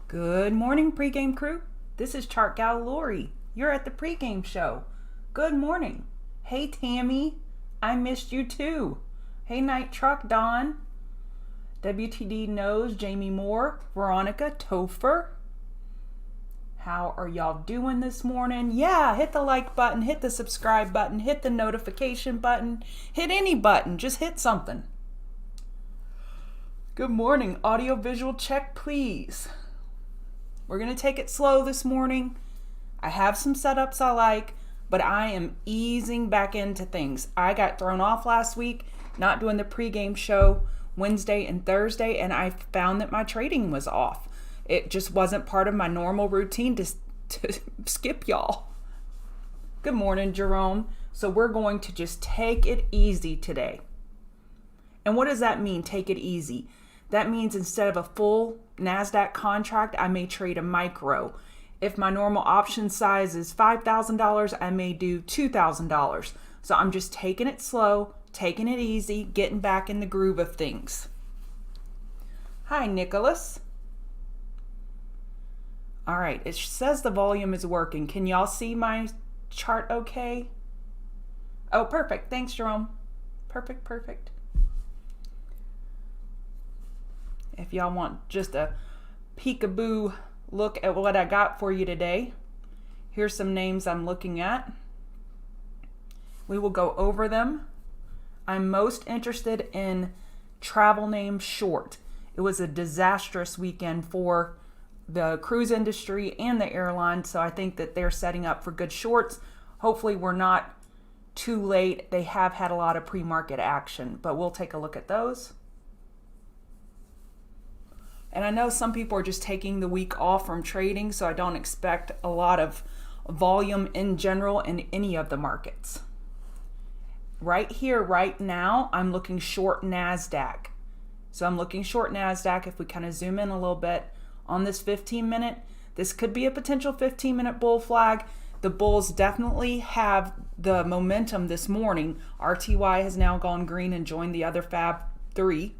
Good morning, pregame crew. This is Chart Gal Lori. You're at the pregame show. Good morning. Hey, Tammy. I missed you too. Hey, Night Truck Don. WTD Knows, Jamie Moore, Veronica, Topher. How are y'all doing this morning? Yeah, hit the like button, hit the subscribe button, hit the notification button, hit any button, just hit something. Good morning. Audio visual check, please. We're going to take it slow this morning. I have some setups I like, but I am easing back into things. I got thrown off last week, not doing the pregame show Wednesday and Thursday, and I found that my trading was off. It just wasn't part of my normal routine to skip y'all. Good morning, Jerome. So we're going to just take it easy today. And what does that mean, take it easy? That means instead of a full Nasdaq contract, I may trade a micro. If my normal option size is $5,000, I may do $2,000. So I'm just taking it slow, taking it easy, getting back in the groove of things. Hi, Nicholas. All right, it says the volume is working. Can y'all see my chart okay? Oh, perfect. Thanks, Jerome. Perfect. If y'all want just a peekaboo look at what I got for you today, here's some names I'm looking at. We will go over them. I'm most interested in travel name short. It was a disastrous weekend for the cruise industry and the airline, so I think that they're setting up for good shorts. Hopefully we're not too late. They have had a lot of pre-market action, but we'll take a look at those. And I know some people are just taking the week off from trading, so I don't expect a lot of volume in general in any of the markets. Right here, right now, I'm looking short Nasdaq. So I'm looking short Nasdaq. If we kind of zoom in a little bit on this 15-minute, this could be a potential 15-minute bull flag. The bulls definitely have the momentum this morning. RTY has now gone green and joined the other Fab 3.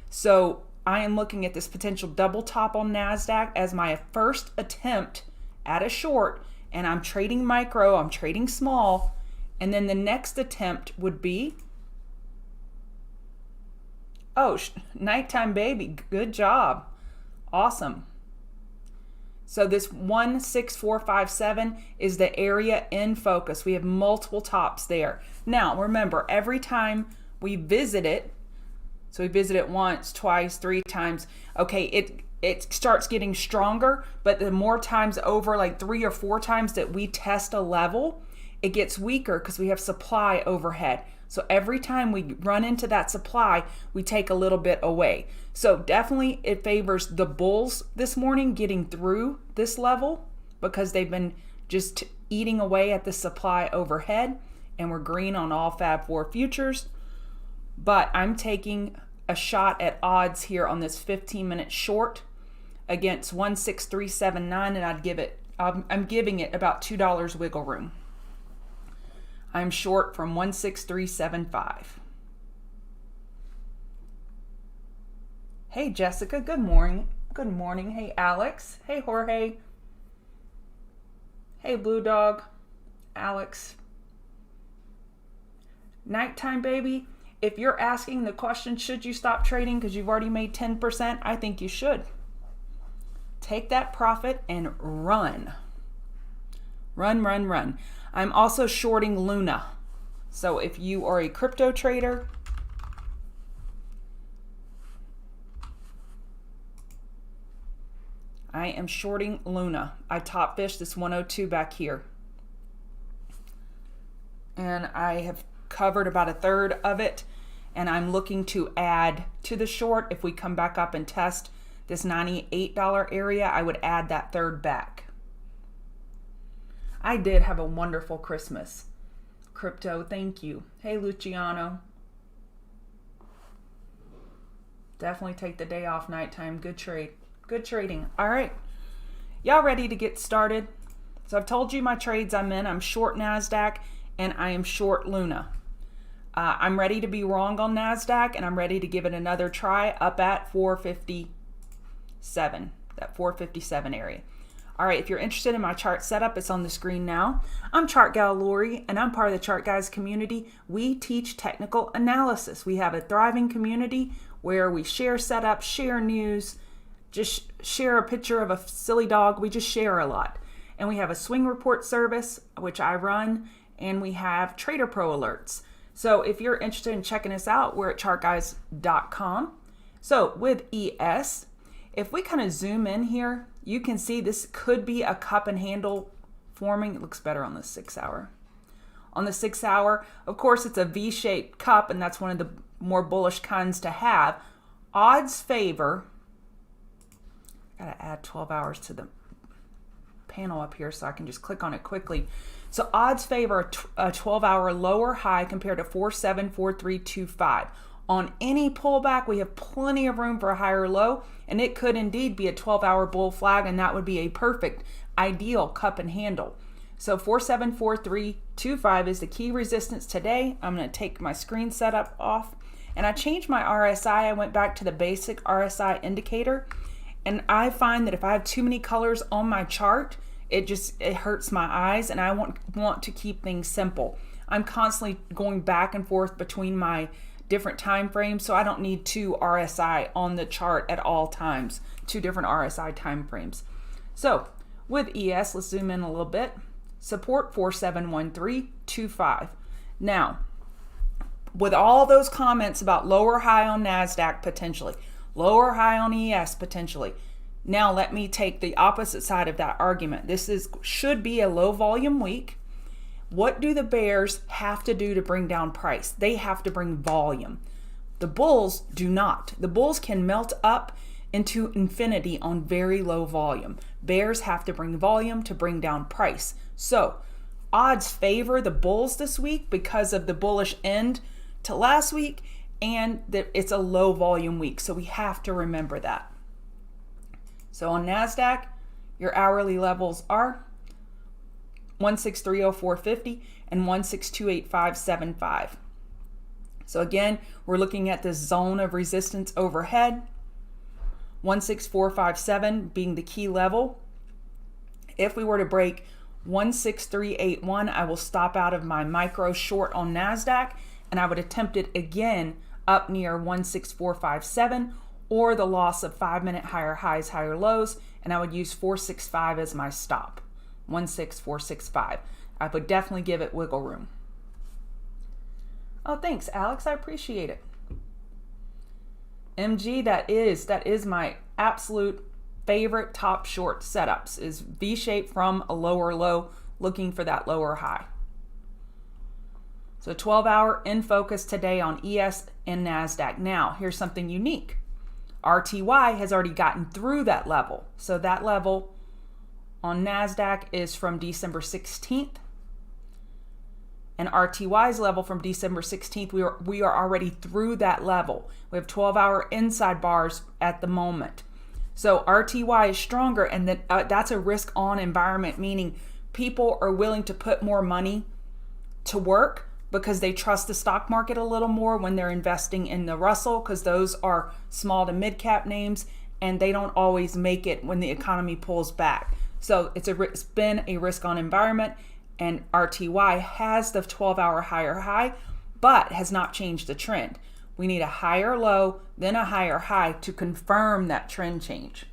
So I am looking at this potential double top on Nasdaq as my first attempt at a short, and I'm trading micro, I'm trading small, and then the next attempt would be, nighttime baby, good job, awesome. So this 16457 is the area in focus. We have multiple tops there. Now remember, every time we visit it, so we visit it once, twice, 3 times. Okay, it starts getting stronger, but the more times over, like 3 or 4 times that we test a level, it gets weaker because we have supply overhead. So every time we run into that supply, we take a little bit away. So definitely it favors the bulls this morning getting through this level because they've been just eating away at the supply overhead, and we're green on all Fab 4 futures. But I'm taking a shot at odds here on this 15-minute short against 16379, and I'm giving it about $2 wiggle room. I'm short from 16375. Hey Jessica, good morning. Good morning. Hey Alex. Hey Jorge. Hey Blue Dog. Alex. Nighttime baby. If you're asking the question, should you stop trading because you've already made 10%? I think you should. Take that profit and run. Run. I'm also shorting Luna. So if you are a crypto trader, I am shorting Luna. I top fished this 102 back here. And I have covered about a third of it, and I'm looking to add to the short. If we come back up and test this $98 area, I would add that third back. I did have a wonderful Christmas. Crypto, thank you. Hey Luciano. Definitely take the day off nighttime. Good trade. Good trading. All right. Y'all ready to get started? So I've told you my trades I'm in. I'm short Nasdaq and I am short Luna. I'm ready to be wrong on Nasdaq, and I'm ready to give it another try up at 457. that 457 area. All right, if you're interested in my chart setup, it's on the screen now. I'm Chart Gal Lori, and I'm part of the Chart Guys community. We teach technical analysis. We have a thriving community where we share setups, share news, just share a picture of a silly dog. We just share a lot. And we have a swing report service, which I run, and we have Trader Pro alerts. So if you're interested in checking us out, we're at chartguys.com. So with ES, if we kind of zoom in here, you can see this could be a cup and handle forming. It looks better on the 6 hour. On the 6 hour, of course, it's a V-shaped cup, and that's one of the more bullish kinds to have. Odds favor, gotta add 12 hours to the panel up here so I can just click on it quickly. So odds favor a 12-hour lower high compared to 474325. On any pullback, we have plenty of room for a higher low, and it could indeed be a 12-hour bull flag, and that would be a perfect, ideal cup and handle. So 474325 is the key resistance today. I'm going to take my screen setup off, and I changed my RSI. I went back to the basic RSI indicator, and I find that if I have too many colors on my chart, it hurts my eyes, and I want to keep things simple. I'm constantly going back and forth between my different time frames, so I don't need two RSI on the chart at all times, two different RSI time frames. So with ES, let's zoom in a little bit. Support 471325. Now, with all those comments about lower high on Nasdaq potentially, lower high on ES potentially, now let me take the opposite side of that argument. This should be a low volume week. What do the bears have to do to bring down price? They have to bring volume. The bulls do not. The bulls can melt up into infinity on very low volume. Bears have to bring volume to bring down price. So odds favor the bulls this week because of the bullish end to last week, and that it's a low volume week. So we have to remember that. So on Nasdaq, your hourly levels are 1630450 and 1628575. So again, we're looking at this zone of resistance overhead, 16457 being the key level. If we were to break 16381, I will stop out of my micro short on Nasdaq, and I would attempt it again up near 16457, or the loss of 5-minute higher highs, higher lows, and I would use 465 as my stop. 16465. I would definitely give it wiggle room. Oh, thanks, Alex. I appreciate it. MG, that is my absolute favorite top short setups, is V-shape from a lower low, looking for that lower high. So 12-hour in focus today on ES and Nasdaq. Now, here's something unique. RTY has already gotten through that level. So that level on Nasdaq is from December 16th, and RTY's level from December 16th, we are already through that level. We have 12-hour inside bars at the moment. So RTY is stronger, and that's a risk-on environment, meaning people are willing to put more money to work because they trust the stock market a little more when they're investing in the Russell, because those are small to mid-cap names, and they don't always make it when the economy pulls back. So it's been a risk-on environment, and RTY has the 12-hour higher high, but has not changed the trend. We need a higher low, then a higher high to confirm that trend change.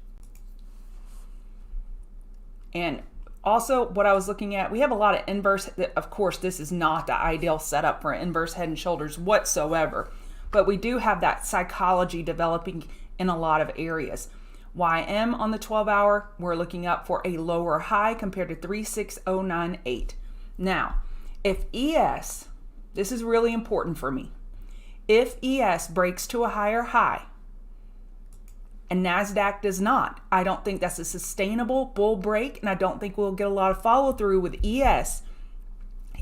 And also what I was looking at, we have a lot of inverse. Of course, this is not the ideal setup for inverse head and shoulders whatsoever, but we do have that psychology developing in a lot of areas. YM on the 12-hour, we're looking up for a lower high compared to 36098. Now, if ES, this is really important for me, if ES breaks to a higher high and Nasdaq does not, I don't think that's a sustainable bull break, and I don't think we'll get a lot of follow through with ES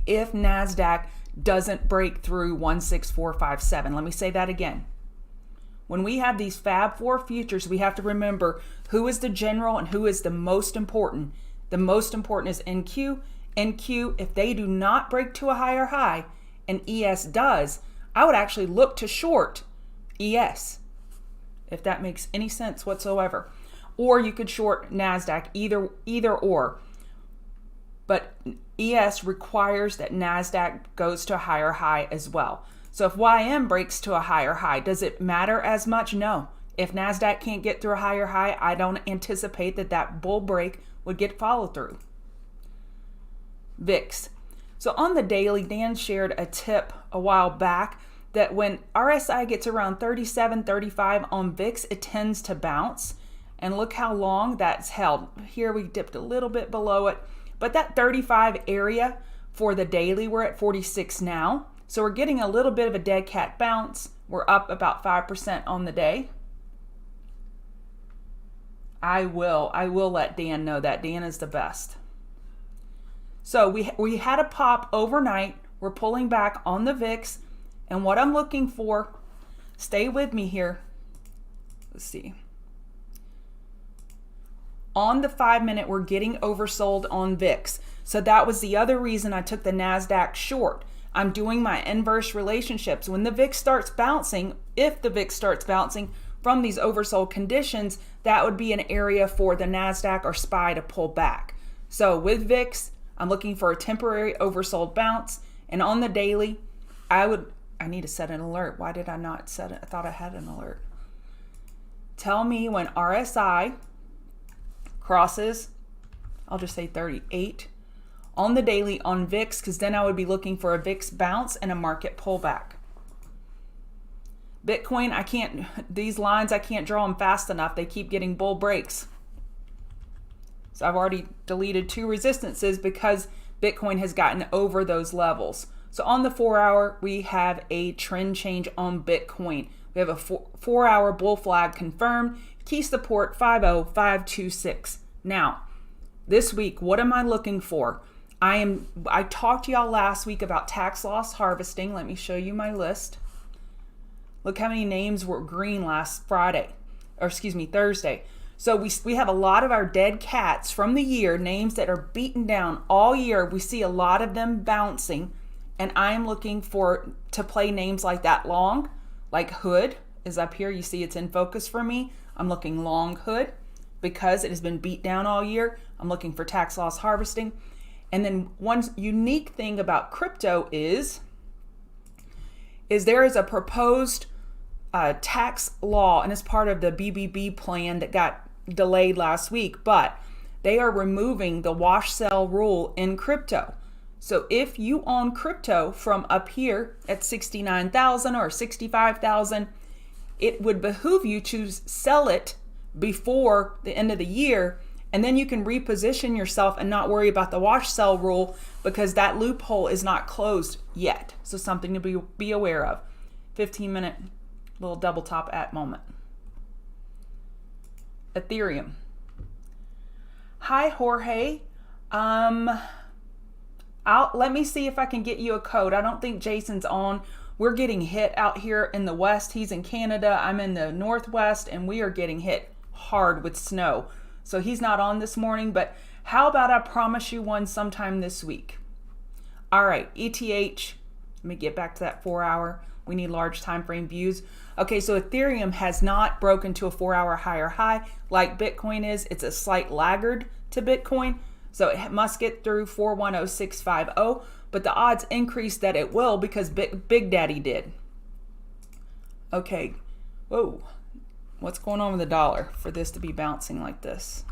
if Nasdaq doesn't break through 16457. Let me say that again. When we have these Fab 4 futures, we have to remember who is the general and who is the most important. The most important is NQ. NQ, if they do not break to a higher high and ES does, I would actually look to short ES, if that makes any sense whatsoever. or you could short Nasdaq, either or. But ES requires that Nasdaq goes to a higher high as well. So if YM breaks to a higher high, does it matter as much? No. If Nasdaq can't get through a higher high, I don't anticipate that bull break would get follow through. VIX. So on the daily, Dan shared a tip a while back that when RSI gets around 37, 35 on VIX, it tends to bounce. And look how long that's held. Here we dipped a little bit below it, but that 35 area for the daily, we're at 46 now. So we're getting a little bit of a dead cat bounce. We're up about 5% on the day. I will let Dan know that. Dan is the best. So we had a pop overnight. We're pulling back on the VIX. And what I'm looking for, stay with me here. Let's see. On the 5-minute, we're getting oversold on VIX. So that was the other reason I took the Nasdaq short. I'm doing my inverse relationships. When the VIX starts bouncing, if the VIX starts bouncing from these oversold conditions, that would be an area for the Nasdaq or SPY to pull back. So with VIX, I'm looking for a temporary oversold bounce. And on the daily, I need to set an alert. Why did I not set it? I thought I had an alert. Tell me when RSI crosses, I'll just say 38 on the daily on VIX, because then I would be looking for a VIX bounce and a market pullback. Bitcoin, these lines, I can't draw them fast enough. They keep getting bull breaks. So I've already deleted 2 resistances because Bitcoin has gotten over those levels. So on the 4-hour, we have a trend change on Bitcoin. We have a 4-hour bull flag confirmed. Key support 50526. Now, this week, what am I looking for? I talked to y'all last week about tax loss harvesting. Let me show you my list. Look how many names were green last Thursday. So we have a lot of our dead cats from the year, names that are beaten down all year. We see a lot of them bouncing, and I'm looking to play names like that long, like Hood is up here. You see it's in focus for me. I'm looking long Hood because it has been beat down all year. I'm looking for tax loss harvesting. And then one unique thing about crypto is there is a proposed tax law, and it's part of the BBB plan that got delayed last week, but they are removing the wash sell rule in crypto. So if you own crypto from up here at 69,000 or 65,000, it would behoove you to sell it before the end of the year, and then you can reposition yourself and not worry about the wash sell rule because that loophole is not closed yet. So something to be aware of. 15-minute little double top at moment. Ethereum. Hi, Jorge. Let me see if I can get you a code. I don't think Jason's on. We're getting hit out here in the West. He's in Canada. I'm in the Northwest, and we are getting hit hard with snow. So he's not on this morning, but how about I promise you one sometime this week? All right, ETH. Let me get back to that 4-hour. We need large time frame views. Okay, so Ethereum has not broken to a 4-hour higher high like Bitcoin is. It's a slight laggard to Bitcoin, so it must get through 410650, but the odds increase that it will because Big Daddy did. Okay, whoa. What's going on with the dollar for this to be bouncing like this?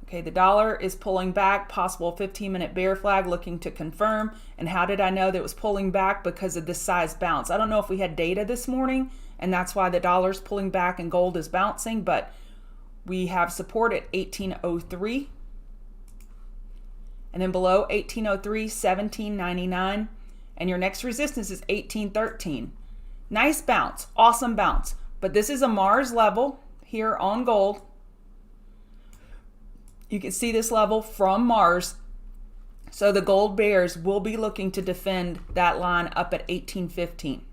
Okay, the dollar is pulling back, possible 15-minute bear flag looking to confirm. And how did I know that it was pulling back? Because of this size bounce. I don't know if we had data this morning and that's why the dollar's pulling back and gold is bouncing, but we have support at 1803. And then below 1803, 1799. And your next resistance is 1813. Nice bounce, awesome bounce. But this is a Mars level here on gold. You can see this level from Mars. So the gold bears will be looking to defend that line up at 1815.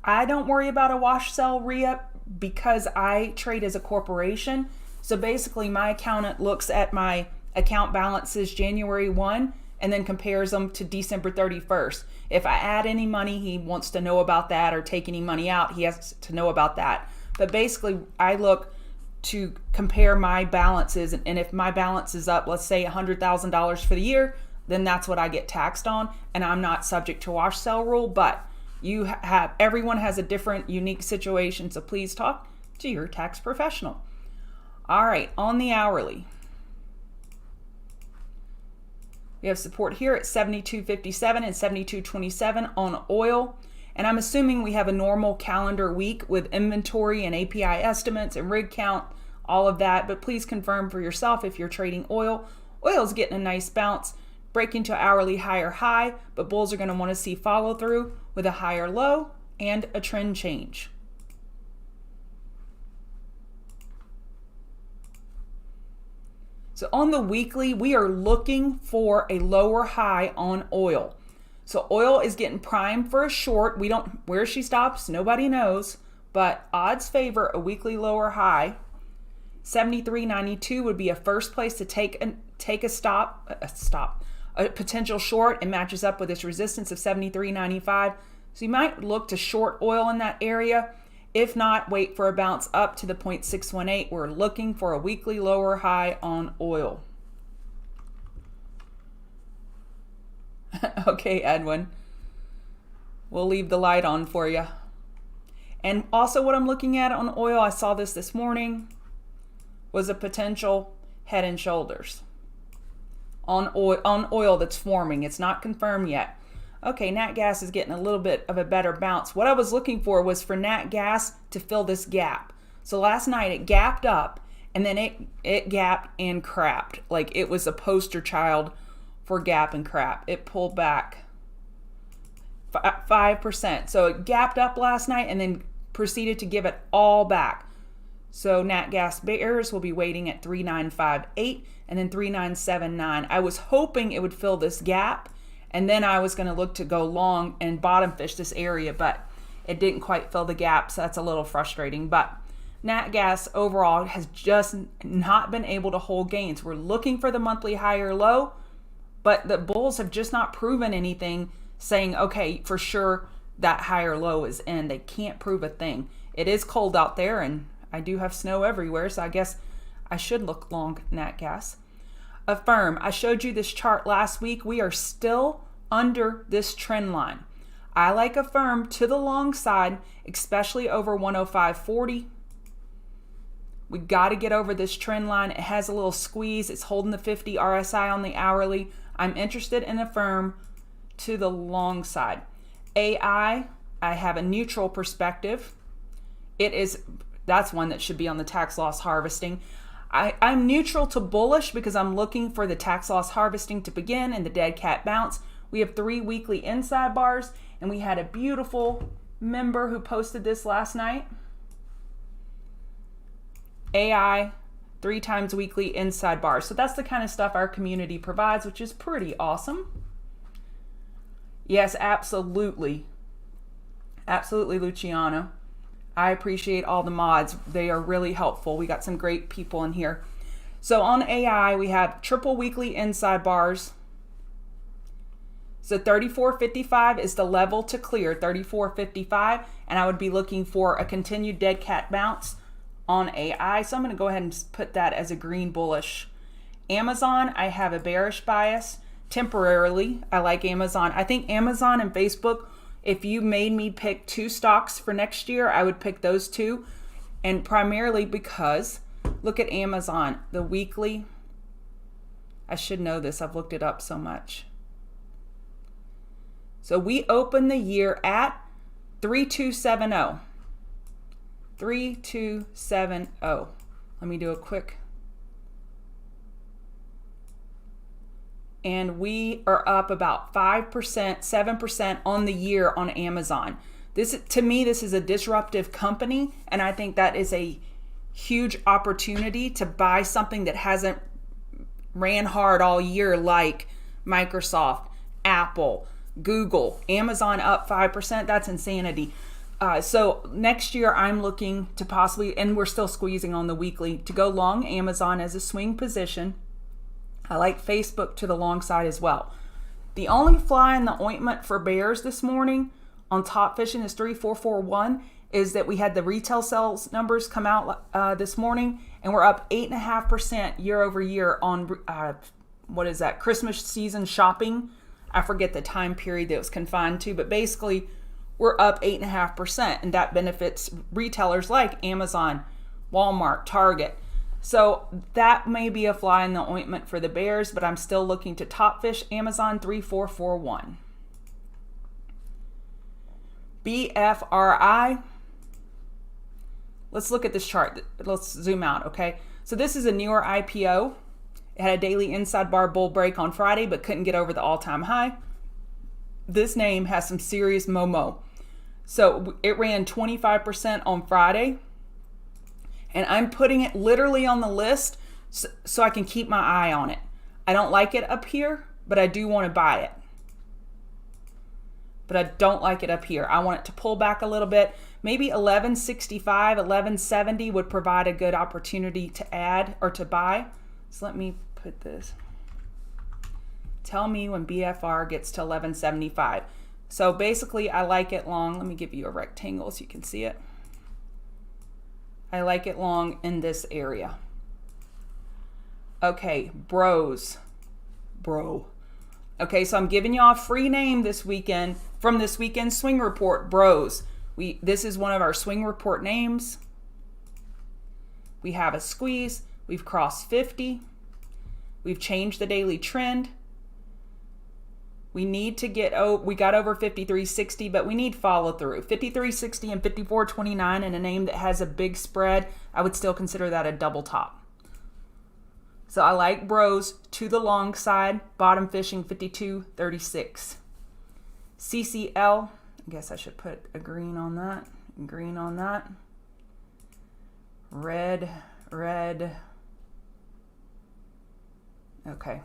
I don't worry about a wash sell re-up because I trade as a corporation. So basically my accountant looks at my account balances January 1 and then compares them to December 31st. If I add any money, he wants to know about that, or take any money out, he has to know about that. But basically, I look to compare my balances, and if my balance is up, let's say $100,000 for the year, then that's what I get taxed on, and I'm not subject to wash sale rule. But everyone has a different unique situation, so please talk to your tax professional. All right, on the hourly, we have support here at 72.57 and 72.27 on oil. And I'm assuming we have a normal calendar week with inventory and API estimates and rig count, all of that. But please confirm for yourself if you're trading oil. Oil's getting a nice bounce, breaking to hourly higher high, but bulls are going to want to see follow through with a higher low and a trend change. So on the weekly, we are looking for a lower high on oil. So oil is getting primed for a short. Where she stops, nobody knows, but odds favor a weekly lower high. 73.92 would be a first place to take a potential short, and matches up with this resistance of 73.95. So you might look to short oil in that area. If not, wait for a bounce up to the 0.618. We're looking for a weekly lower high on oil. Okay, Edwin. We'll leave the light on for you. And also what I'm looking at on oil, I saw this morning, was a potential head and shoulders on oil that's forming. It's not confirmed yet. Okay, nat gas is getting a little bit of a better bounce. What I was looking for was for nat gas to fill this gap. So last night it gapped up, and then it gapped and crapped. Like it was a poster child for gap and crap. It pulled back 5%. So it gapped up last night and then proceeded to give it all back. So nat gas bears will be waiting at 3958 and then 3979. I was hoping it would fill this gap, and then I was going to look to go long and bottom fish this area, but it didn't quite fill the gap, so that's a little frustrating. But nat gas overall has just not been able to hold gains. We're looking for the monthly higher low, but the bulls have just not proven anything saying, okay, for sure that higher low is in. They can't prove a thing. It is cold out there, and I do have snow everywhere, so I guess I should look long nat gas. Affirm, I showed you this chart last week. We are still under this trend line. I like Affirm to the long side, especially over 105.40. We got to get over this trend line. It has a little squeeze. It's holding the 50 RSI on the hourly. I'm interested in Affirm to the long side. AI, I have a neutral perspective. That's one that should be on the tax loss harvesting. I'm neutral to bullish because I'm looking for the tax loss harvesting to begin and the dead cat bounce. We have 3 weekly inside bars, and we had a beautiful member who posted this last night. AI, 3 times weekly inside bars. So that's the kind of stuff our community provides, which is pretty awesome. Yes, absolutely. Absolutely, Luciano. I appreciate all the mods. They are really helpful. We got some great people in here. So on AI, we have triple weekly inside bars. So 34.55 is the level to clear, 34.55. And I would be looking for a continued dead cat bounce on AI. So I'm going to go ahead and put that as a green bullish. Amazon, I have a bearish bias. Temporarily, I like Amazon. I think Amazon and Facebook, if you made me pick 2 stocks for next year, I would pick those 2. And primarily because, look at Amazon, the weekly. I should know this. I've looked it up so much. So we open the year at 3270. 3270. Let me do a quick. And we are up about 5%, 7% on the year on Amazon. To me, this is a disruptive company, and I think that is a huge opportunity to buy something that hasn't ran hard all year, like Microsoft, Apple, Google. Amazon up 5%. That's insanity. So next year, I'm looking to possibly, and we're still squeezing on the weekly, to go long Amazon as a swing position. I like Facebook to the long side as well. The only fly in the ointment for bears this morning on top fishing is 3441 is that we had the retail sales numbers come out this morning, and we're up 8.5% year over year on what is that, Christmas season shopping. I forget the time period that it was confined to, but basically we're up 8.5%, and that benefits retailers like Amazon, Walmart, Target. So that may be a fly in the ointment for the bears, but I'm still looking to top fish Amazon 3441. BFRI. Let's look at this chart. Let's zoom out, okay? So this is a newer IPO. It had a daily inside bar bull break on Friday, but couldn't get over the all-time high. This name has some serious momo. So it ran 25% on Friday, and I'm putting it literally on the list so I can keep my eye on it. I don't like it up here, but I do want to buy it. But I don't like it up here. I want it to pull back a little bit. Maybe 1165, 1170 would provide a good opportunity to add or to buy. So let me put this. Tell me when BFR gets to 1175. So basically I like it long. Let me give you a rectangle so you can see it. I like it long in this area. Okay, bros. Bro. Okay, so I'm giving y'all a free name this weekend from this weekend swing report, bros. This is one of our swing report names. We have a squeeze. We've crossed 50. We've changed the daily trend. We need to get, we got over 53.60, but we need follow through. 53.60 and 54.29 in a name that has a big spread, I would still consider that a double top. So I like bros to the long side, bottom fishing 52.36. CCL, I guess I should put a green on that, green on that. Red, red. Okay.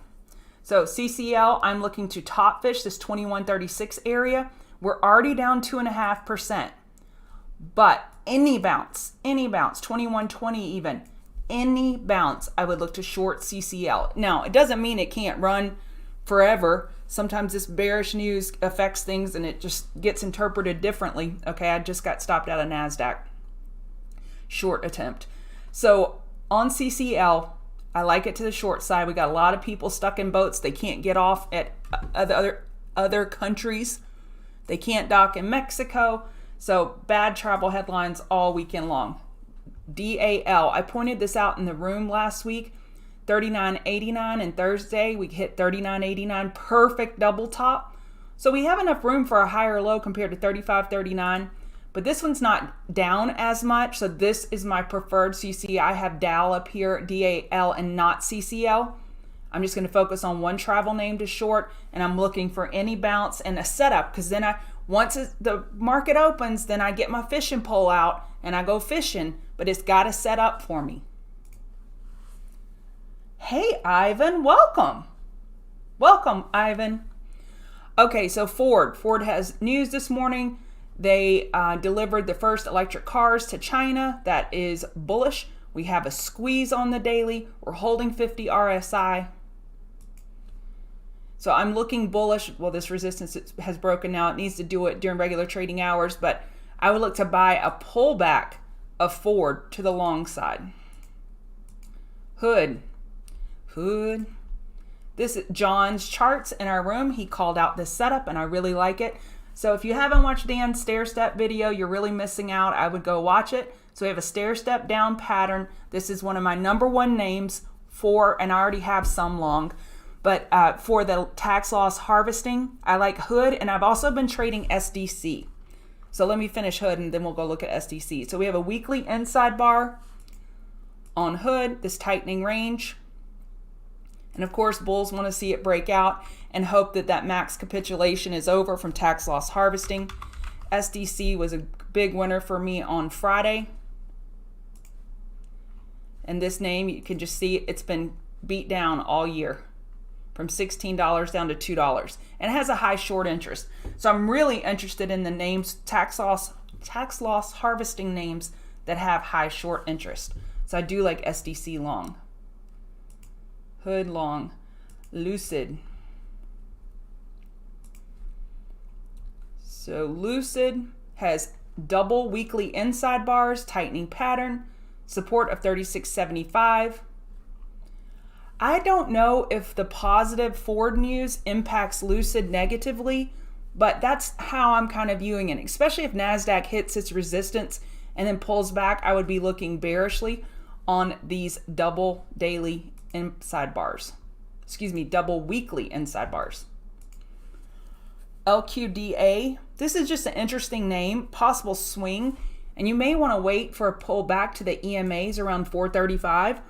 So CCL, I'm looking to top fish this 21.36 area. We're already down 2.5%. But any bounce, 21.20 even, any bounce, I would look to short CCL. Now, it doesn't mean it can't run forever. Sometimes this bearish news affects things and it just gets interpreted differently. Okay, I just got stopped out of Nasdaq. Short attempt. So on CCL, I like it to the short side. We got a lot of people stuck in boats. They can't get off at other countries. They can't dock in Mexico. So bad travel headlines all weekend long. DAL, I pointed this out in the room last week. 39.89, and Thursday we hit 39.89, perfect double top. So we have enough room for a higher low compared to 35.39, but this one's not down as much. So this is my preferred. So you see I have DAL up here, DAL, and not CCL. I'm just going to focus on one travel name to short, and I'm looking for any bounce and a setup, because then once the market opens, then I get my fishing pole out and I go fishing, but it's got to set up for me. Hey, Ivan, welcome. Welcome, Ivan. Okay, so Ford has news this morning. They delivered the first electric cars to China. That is bullish. We have a squeeze on the daily. We're holding 50 RSI. So I'm looking bullish. Well, this resistance has broken now. It needs to do it during regular trading hours, but I would look to buy a pullback of Ford to the long side. Hood. This is John's charts in our room. He called out this setup and I really like it. So if you haven't watched Dan's stair step video, you're really missing out. I would go watch it. So we have a stair step down pattern. This is one of my #1 names and I already have some long. But for the tax loss harvesting, I like Hood, and I've also been trading SDC. So let me finish Hood and then we'll go look at SDC. So we have a weekly inside bar on Hood, this tightening range. And of course, bulls want to see it break out and hope that that max capitulation is over from tax loss harvesting. SDC was a big winner for me on Friday. And this name, you can just see it's been beat down all year from $16 down to $2. And it has a high short interest. So I'm really interested in the names, tax loss harvesting names that have high short interest. So I do like SDC long. Hood long. Lucid. So Lucid has double weekly inside bars, tightening pattern, support of 36.75. I don't know if the positive forward news impacts Lucid negatively, but that's how I'm kind of viewing it. Especially if Nasdaq hits its resistance and then pulls back, I would be looking bearishly on these double daily inside bars. Double weekly inside bars. LQDA, this is just an interesting name, possible swing, and you may want to wait for a pull back to the EMAs around 435,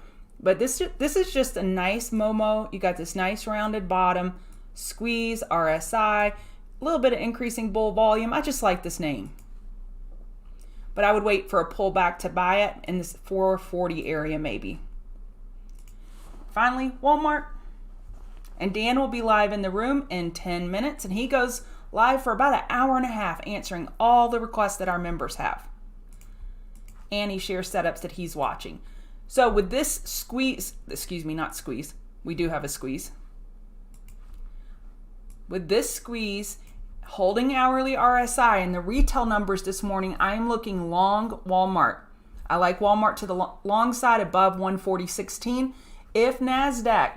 but this is just a nice Momo. You got this nice rounded bottom, squeeze, RSI, a little bit of increasing bull volume. I just like this name. But I would wait for a pullback to buy it in this 440 area maybe. Finally, Walmart. And Dan will be live in the room in 10 minutes, and he goes live for about an hour and a half answering all the requests that our members have. And he shares setups that he's watching. So with this squeeze, not squeeze, we do have a squeeze. With this squeeze, holding hourly RSI and the retail numbers this morning, I'm looking long Walmart. I like Walmart to the long side above 140.16. If Nasdaq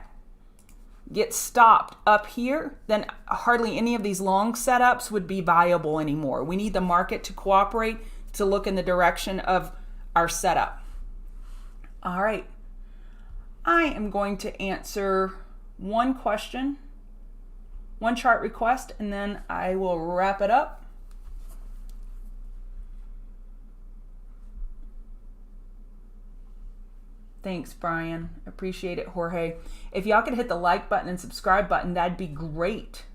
gets stopped up here, then hardly any of these long setups would be viable anymore. We need the market to cooperate to look in the direction of our setup. All right. I am going to answer one question, one chart request, and then I will wrap it up. Thanks, Brian. Appreciate it, Jorge. If y'all could hit the like button and subscribe button, that'd be great.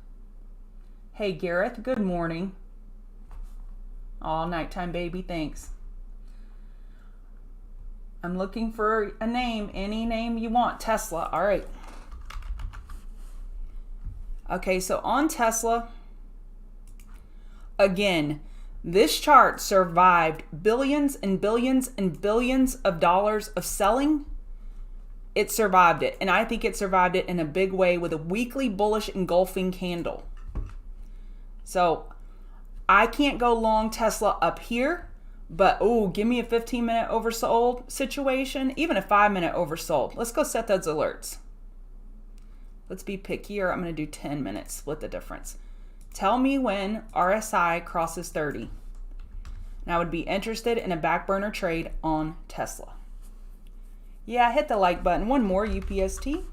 Hey, Gareth, good morning. All nighttime, baby, thanks. I'm looking for a name, any name you want. Tesla, all right. Okay, so on Tesla, again, this chart survived billions and billions and billions of dollars of selling. It survived it, and I think it survived it in a big way with a weekly bullish engulfing candle. So I can't go long Tesla up here, but give me a 15-minute oversold situation, even a 5-minute oversold. Let's go set those alerts. Let's be pickier. I'm going to do 10 minutes, split the difference. Tell me when RSI crosses 30. And I would be interested in a back burner trade on Tesla. Yeah, hit the like button. One more, UPST.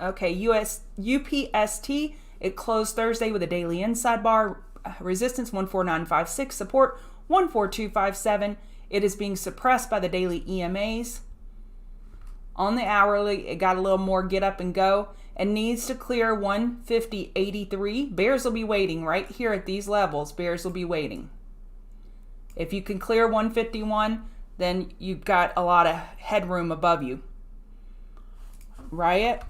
Okay, UPST, it closed Thursday with a daily inside bar. Resistance 14956, support 14257. It is being suppressed by the daily EMAs. On the hourly, it got a little more get up and go and needs to clear 150.83. Bears will be waiting right here at these levels. Bears will be waiting. If you can clear 151, then you've got a lot of headroom above you. Riot,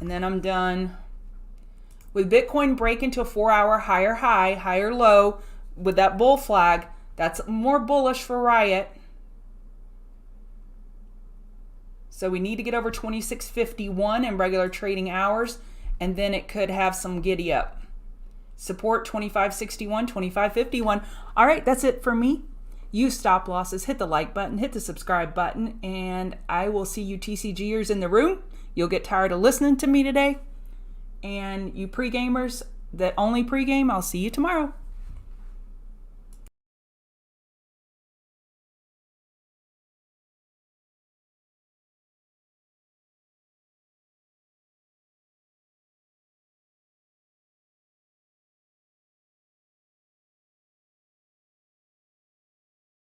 and then I'm done. With Bitcoin breaking to a 4-hour higher high, higher low with that bull flag, that's more bullish for Riot. So we need to get over 2651 in regular trading hours, and then it could have some giddy up. Support 2561, 2551. All right, that's it for me. Use stop losses, hit the like button, hit the subscribe button, and I will see you TCGers in the room. You'll get tired of listening to me today. And you pre-gamers that only pre-game, I'll see you tomorrow.